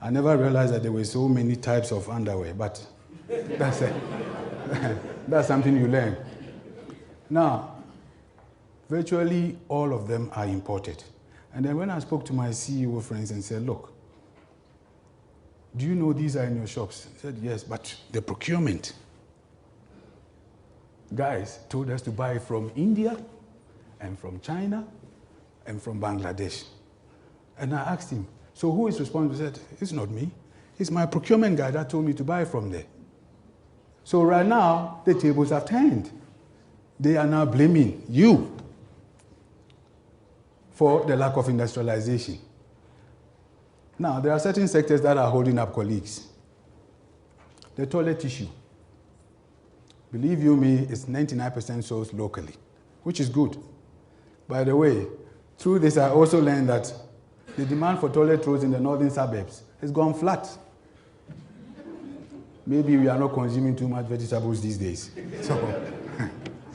I never realized that there were so many types of underwear, but that's something you learn. Now, virtually all of them are imported. And then when I spoke to my CEO friends and said, look, do you know these are in your shops? He said, yes, but the procurement guys told us to buy from India and from China and from Bangladesh. And I asked him, so who is responsible? He said, it's not me. It's my procurement guy that told me to buy from there. So right now, the tables have turned. They are now blaming you for the lack of industrialization. Now, there are certain sectors that are holding up colleagues. The toilet tissue. Believe you me, it's 99% sourced locally, which is good. By the way, through this, I also learned that the demand for toilet rolls in the northern suburbs has gone flat. Maybe we are not consuming too much vegetables these days. So,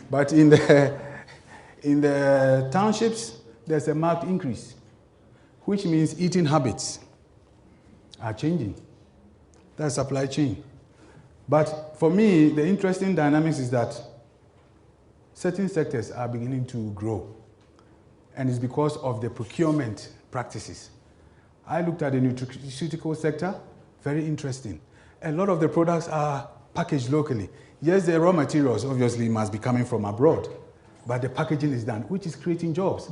but in the townships, there's a marked increase, which means eating habits are changing. That's supply chain. But for me, the interesting dynamics is that certain sectors are beginning to grow. And it's because of the procurement practices. I looked at the nutraceutical sector, very interesting. A lot of the products are packaged locally. Yes, the raw materials obviously must be coming from abroad, but the packaging is done, which is creating jobs.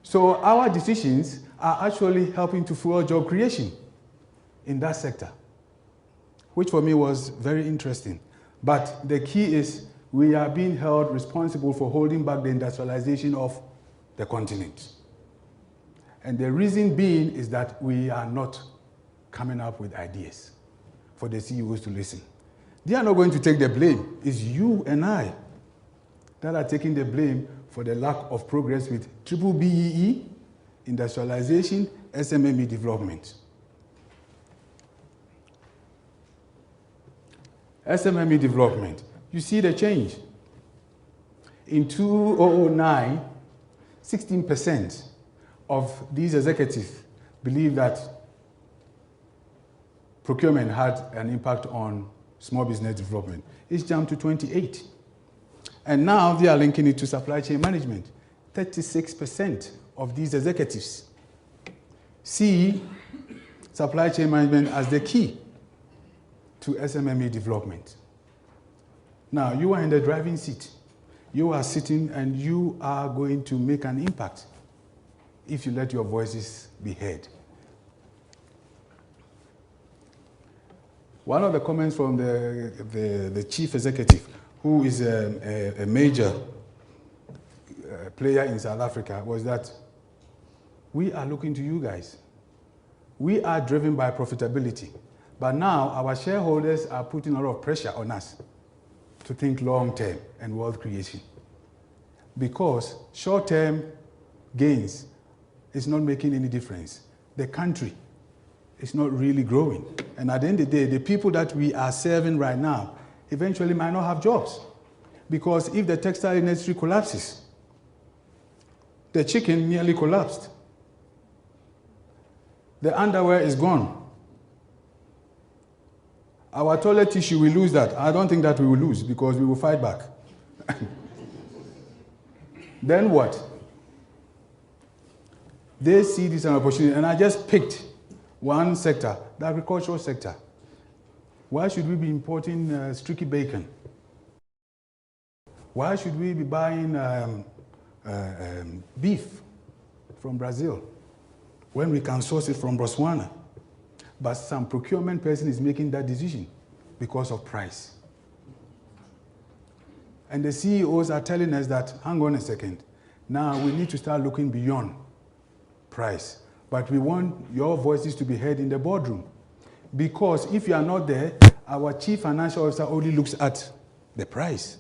So our decisions are actually helping to fuel job creation in that sector, which for me was very interesting. But the key is we are being held responsible for holding back the industrialization of the continent. And the reason being is that we are not coming up with ideas for the CEOs to listen. They are not going to take the blame. It's you and I that are taking the blame for the lack of progress with BBEE, industrialization, SMME development. SMME development. You see the change. In 2009, 16% of these executives believe that procurement had an impact on small business development. It's jumped to 28. And now they are linking it to supply chain management. 36% of these executives see supply chain management as the key to SMME development. Now, you are in the driving seat. You are sitting and you are going to make an impact if you let your voices be heard. One of the comments from the chief executive, who is a major player in South Africa, was that we are looking to you guys. We are driven by profitability. But now our shareholders are putting a lot of pressure on us to think long-term and wealth creation. Because short-term gains is not making any difference. The country is not really growing. And at the end of the day, the people that we are serving right now eventually might not have jobs. Because if the textile industry collapses, the chicken nearly collapsed. The underwear is gone. Our toilet tissue, we lose that. I don't think that we will lose because we will fight back. Then what? They see this as an opportunity, and I just picked one sector, the agricultural sector. Why should we be importing streaky bacon? Why should we be buying beef from Brazil when we can source it from Botswana? But some procurement person is making that decision because of price. And the CEOs are telling us that, hang on a second, now we need to start looking beyond price. But we want your voices to be heard in the boardroom. Because if you are not there, our chief financial officer only looks at the price.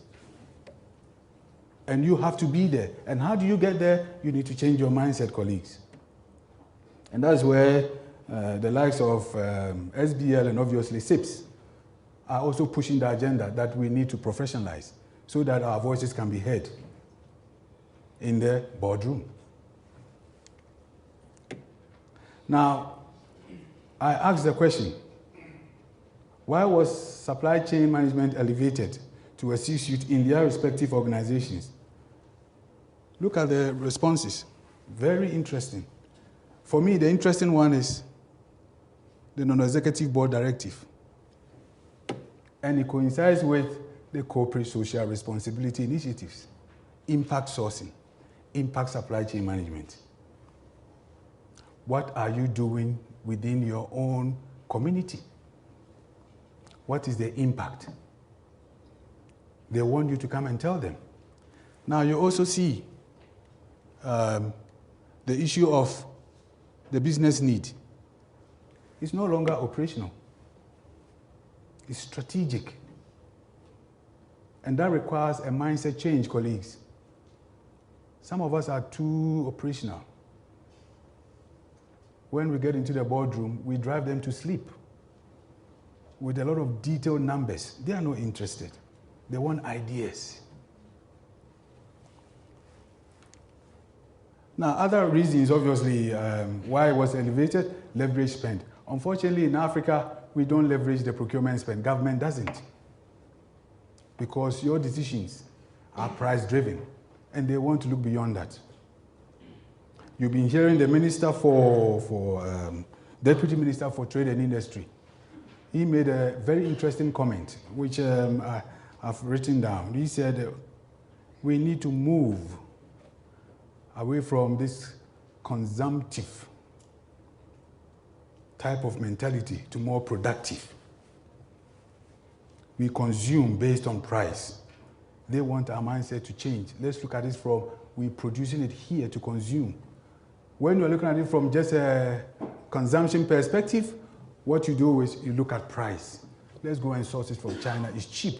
And you have to be there. And how do you get there? You need to change your mindset, colleagues. And that's where the likes of SBL and obviously SIPs are also pushing the agenda that we need to professionalize so that our voices can be heard in the boardroom. Now, I asked the question, why was supply chain management elevated to a C-suite in their respective organizations? Look at the responses. Very interesting. For me, the interesting one is the non-executive board directive. And it coincides with the corporate social responsibility initiatives, impact sourcing, impact supply chain management. What are you doing within your own community? What is the impact? They want you to come and tell them. Now you also see the issue of the business need. It's no longer operational. It's strategic. And that requires a mindset change, colleagues. Some of us are too operational. When we get into the boardroom, we drive them to sleep with a lot of detailed numbers. They are not interested. They want ideas. Now, other reasons, obviously, why it was elevated, leverage spend. Unfortunately, in Africa, we don't leverage the procurement spend. Government doesn't. Because your decisions are price-driven, and they want to look beyond that. You've been hearing the Minister Deputy Minister for Trade and Industry. He made a very interesting comment, which I've written down. He said, we need to move away from this consumptive type of mentality to more productive. We consume based on price. They want our mindset to change. Let's look at this from we're producing it here to consume. When you're looking at it from just a consumption perspective, what you do is you look at price. Let's go and source it from China. It's cheap.